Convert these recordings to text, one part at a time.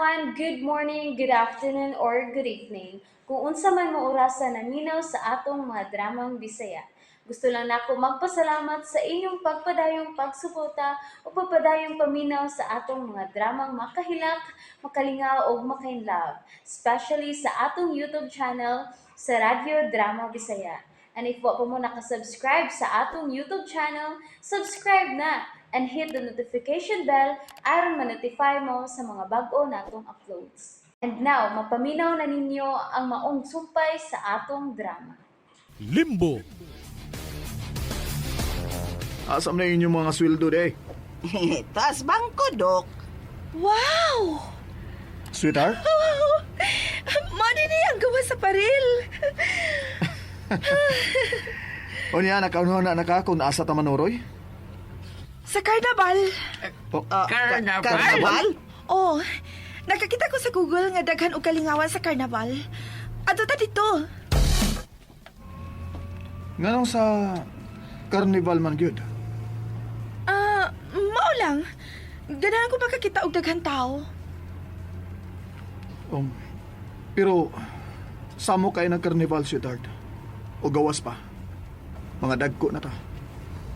everyone, good morning, good afternoon, or good evening. Kung unsa man mo orasan naminaw sa atong mga dramang Bisaya. Gusto lang nako magpasalamat sa inyong pagpadayong pagsuporta o pagpadayong paminaw sa atong mga dramang makahilak, makalingaw o makainlove, especially sa atong YouTube channel sa Radyo Drama Bisaya. And if wa pa mo nakasubscribe sa atong YouTube channel, subscribe na and hit the notification bell aron ma-notify mo sa mga bag-o natong uploads. And now, mapaminaw na ninyo ang maong sumpay sa atong drama. Limbo. Asam na inyong mga sweldo, day. Taas bangko, Dok. Wow! Sweetheart? Money na ang gawa sa paril. O niya, nakaunaw na naka kung asa ta manuroy? Sa karnabal. O, Karnaval? Oh, nakakita ko sa Google nga daghan og kalingawan sa karnabal. Ato ta dito. nganong sa carnival man gyud? Mao lang. Ganahan ko makakita og daghan tao. Pero, samo kay ng carnival, sweetheart. O gawas pa. Mga dagko na ta.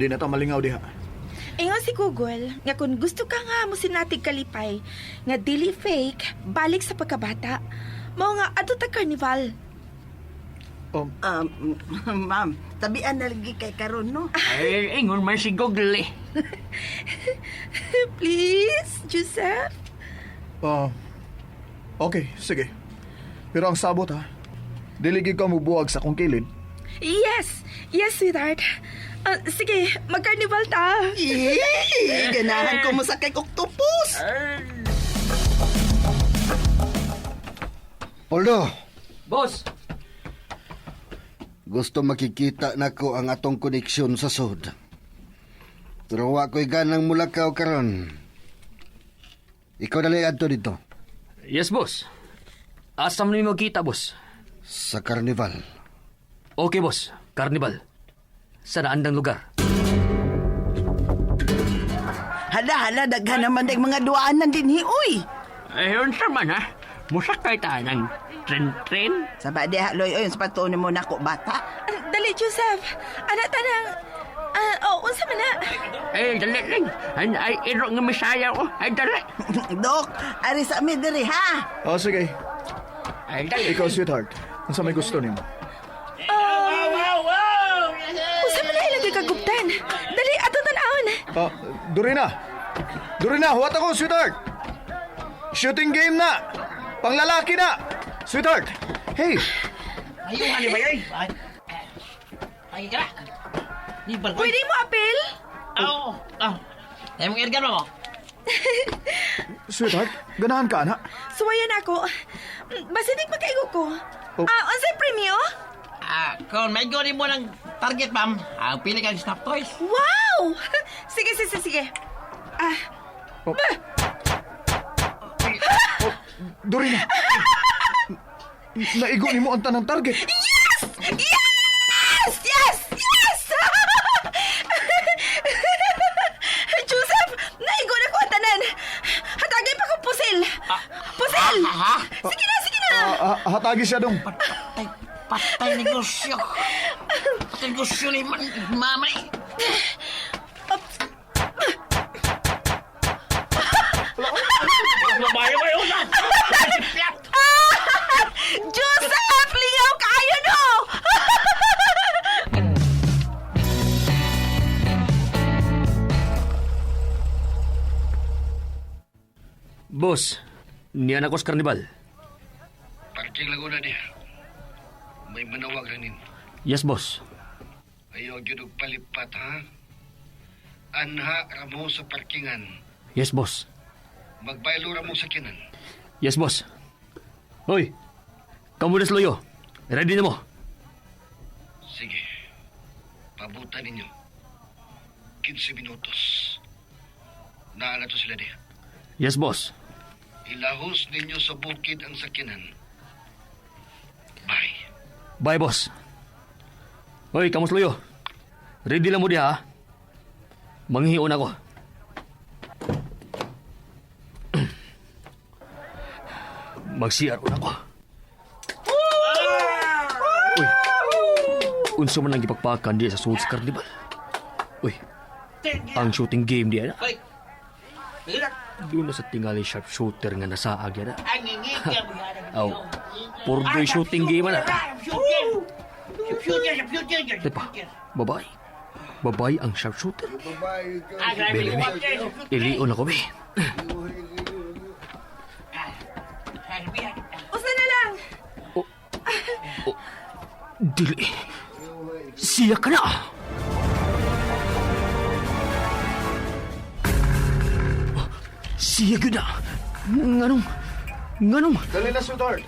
Di na ta malingaw diha. Ingon si Google nga kung gusto ka nga mo sinatig kalipay nga dili fake, balik sa pagkabata. Mao nga ato ta karnival. Ma'am, tabian na lagi kay karon, no? Ay, ingon man si Google eh. Please, Joseph. Okay, sige. Pero ang sabot ha, diligid ka mubuwag sa kong kilid. Yes, sweetheart. Sige, mag-carnival ta. Ganahan ko mo sa kay octopus. Poldo, Boss, gusto makikita nako ang atong koneksyon sa sud. Pero wa ko'y ganang mulakaw karon. Ikaw na lang adto dito, yes boss. Asam na magkita boss. sa karnival. Okay boss, Carnival. Sa naandang lugar. Hala, daghan naman dahil mga duaanan din uy. Ayun sa man ha. Musakay tayo ng tren-tren. Sa bade haloy, oy, sa patunin mo na ko, bata. Dali, Joseph. Anak tanang... unsa man na? Ay, dali lang. Ay, iro nga misaya ko. Ay, dali. Dok, ari sa mi diri, ha? O sige, Ay, dali. ikaw, sweetheart. Ang sa may gusto nimo. Unsa man na ilagay kaguptan? Dali, ato tanawon. Dorina! Dorina, huwat ako, sweetheart! Shooting game na! Panglalaki na! Sweetheart! Hey! Ayun, ano ba yun? Ay, ka na. Ibal ko. Pwede mo apel? Oo. Ay, mong irgan mo. Sweetheart, ganahan ka, anak? Suwayan ako. Basinig magkaigo ko. Oh. Unsay premyo? Kung may gawin mo ng target, ma'am, pili ka ng snap toys. Wow! Sige. Dorina! Naigo ni mo ang tanang target. Yes! Joseph, naigo na ko ang tanan. Hatagay pa kong pusil. Pusil! Sige na. Hatagi siya dong. Patay negosyo. Patay negosyo ni mama eh. Mabayo ba yun? Joseph, liyaw kayo no! Boss, niyan ako sa Carnival. Parking Laguna niya. May manawag rin. Yes, boss. Ayaw yun og palipat, ha? Anha ramo sa parkingan. Yes, boss. Magbaylo ramo sa kinan. Yes, boss. Hoy, kamudas loyo. Ready na mo. Sige. Pabutan ninyo. 15 minutos. Naala to sila niya. Yes, boss. Ilahos ninyo sa bukid ang sakinan. Bye. Bye, boss. Hoy, kamus loyo. Ready lang mo diha, ha? Manghion ako. Mag-CR ako. Uy. Unsa man ang gipagpakan diya sa Souls Carnival? Uy, ang shooting game diya na. Hoy. Bigat. Doon na sa tingali sharpshooter nga nasaag yan na. Ang ngingig ka mo yan. Aw, purdoy shooting game na. Shooter. Tepa, babae. Babae ang sharpshooter. Bebe, ilion ako, be. Usa na lang. Oh, dili. Siya ka na. Siya ka na. Nganong. Dali na, sweetheart.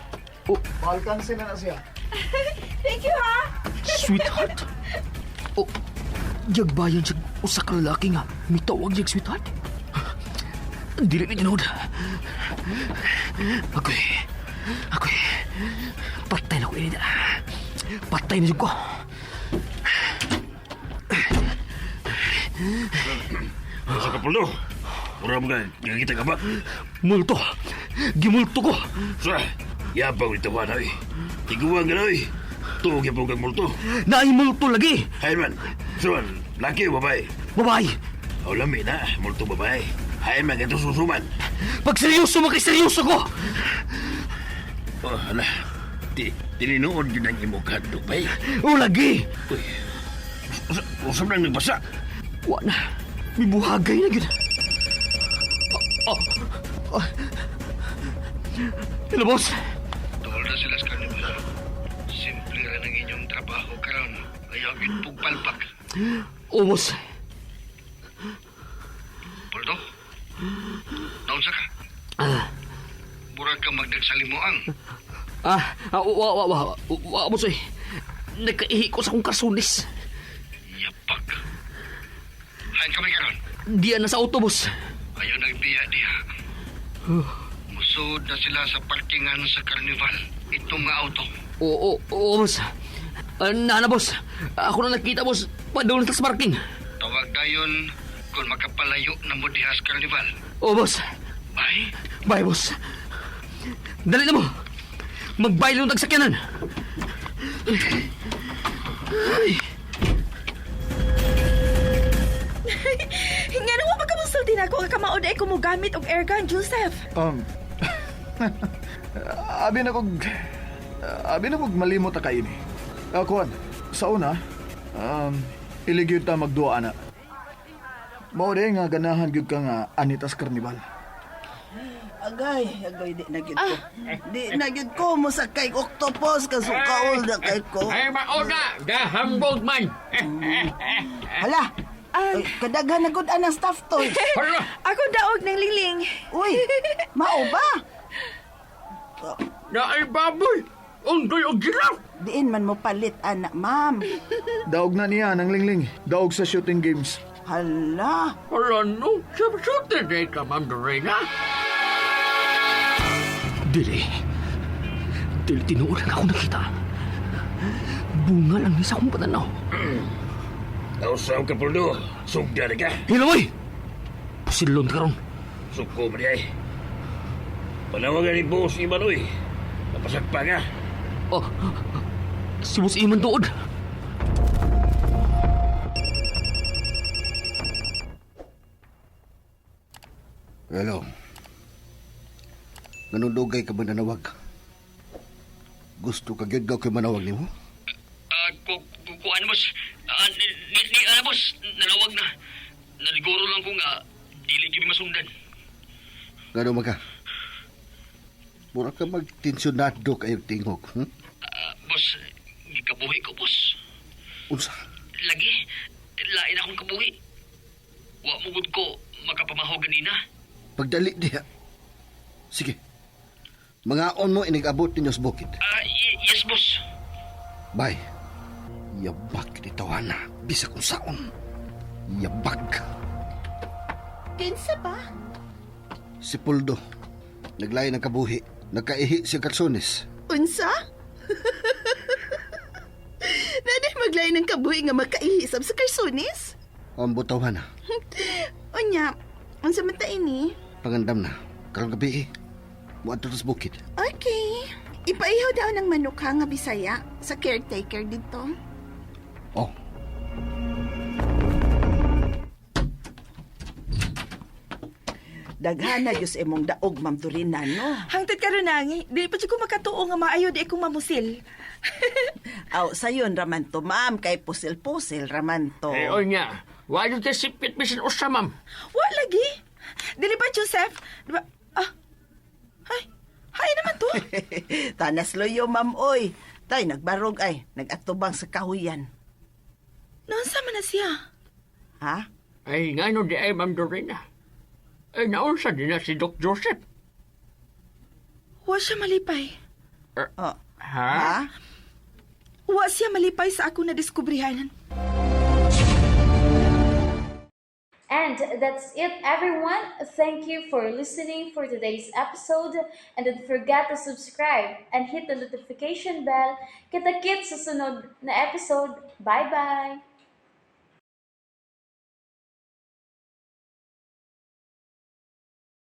Oh. Malkansin na siya. Thank you, ha? Sweetheart? O, yagbayan siya usa ka lalaki nga. Mitawag yag sweetheart. Dili na ginod. Ako'y... Patay na ko ini na. Patay na siya ko. Sa kapuldo, uram ka, kita ka ba? Multo. Gimulto ko. Sa, yabaw ito ba na eh. Tiguan ka na eh. Tuog yung kang multo. Naimulto lagi. Hay man, suwan, laki o babae? Babae. O lami na, multo babae. Hay man, ito susuman. Pag seryoso, seryoso ko. Oh, ala, tininood yun ang imukhan, bay. O lagi. Uy, usap lang nagbasa. Wa na. May buhagay na yun. Hello, boss. Tungkol na sila sa Carnival. Simple rin ang inyong trabaho karon. Ayaw yun pugpalpak. O, boss. Poldo? Naunsa ka? Murag ka magdagsalimuang. Boss, eh. Nagkaihi ko sa kong karsunis. Yapak. Hain kami karon. Diyan na sa autobus. Ayaw nagbiya diha. Musod na sila sa parkingan sa Carnival. Itong nga auto. Oo, boss. Nana, boss. Ako na nakita, boss. Padulong sa parking. Tawag dayon kung makapalayo na mo diha sa Carnival. Oo, boss. Bye. Bye, boss. Dali na mo. Magbaylo ng tagsakyanan. Ay. Nga naman magkamusulti na ako nga kamaod ay kumugamit og airgun, Joseph. Abi na kog malimot na kaini. Kuan, sa una, iligyod ta magduwa na. Mao day nga ganahan gyud ka nga anitas Carnival. Agay, di na gyud ko. Di na gyud ko mo sa kay octopus kasukaol na kay ko. Ay, mauna. Gahambog man. Hala. Ay, kadaghan na gud anang staff toy. Hala. Ako daog ng lingling. Uy, mao ba? Na ay baboy. Undoy o giraffe. Diin man mo palit anak, ma'am. Daog na niya ng lingling. Daog sa shooting games. Hala. Hala, no. Siyempre day ka, Ma'am Dorena. Dili. Tinuod lang ako nakita. Bunga lang ni sa akong pananaw. Nausaw ka, Puldo. Sugda na ka. Hilamoy! Pusilon ka ron. Suko mo di ay. Panawagan ni Boss Imanoy. Napasagpa ka. Oh, si Boss Iman dood. Hello. Ganun dugay ka ba nanawag? Gusto ka gyud ka kay manawag nimo? Kuan boss. Boss, nalawag na. Naliguro lang ko nga dili gyud masundan. Gano maka? Mura ka magtensyonado kayo tingog. Boss, gikabuhi ko, boss. Unsa? Lagi, lain akong kabuhi. Wa mo gud ko makapamahaw ganina. Pagdali diha. Sige. Mangaon mo inigabot ninyo sa bukid. Yes, boss. Bye. Yabag ni tawana. Bisa kung saon. Yabag. Kinsa ba? Si Puldo. Naglayan ng kabuhi. Nagkaihi si Karsones. Unsa? Nanay maglain ng kabuhi nga makaihisab sa Karsones? Ang butawana. Unya, unsa man ta ini? Pangandam na. Karong gabi Muadto sa bukid. Okay. Ipaihaw daw ng manok ha nga Bisaya sa caretaker dito. Oh, Daghana Diyos imong daog, Ma'am Dorina, no? Hangtod karon nangi, di pa jud ko makatuo nga maayo di akong mamusil. Aw, sayon raman to, ma'am, kay pusil-pusil raman to. Eh, o nga. Wala yung sipit bisan usa, ma'am. Wa lagi. Dili ba Joseph? Di ba? Hay naman to. Tanas loyo, ma'am, oy. Tay, nagbarog ay, nagatubang sa kahuyan. Nasa man na siya? Ha? Ay, nga no di ay, Ma'am Dorina. Ay, naunsa din na si Doc Joseph. Wa siya malipay. Oh. Ha? Ha? Wa siya malipay sa ako na diskubrihanan. And that's it, everyone. Thank you for listening for today's episode. And don't forget to subscribe and hit the notification bell. Kita-kits sa sunod na episode. Bye-bye!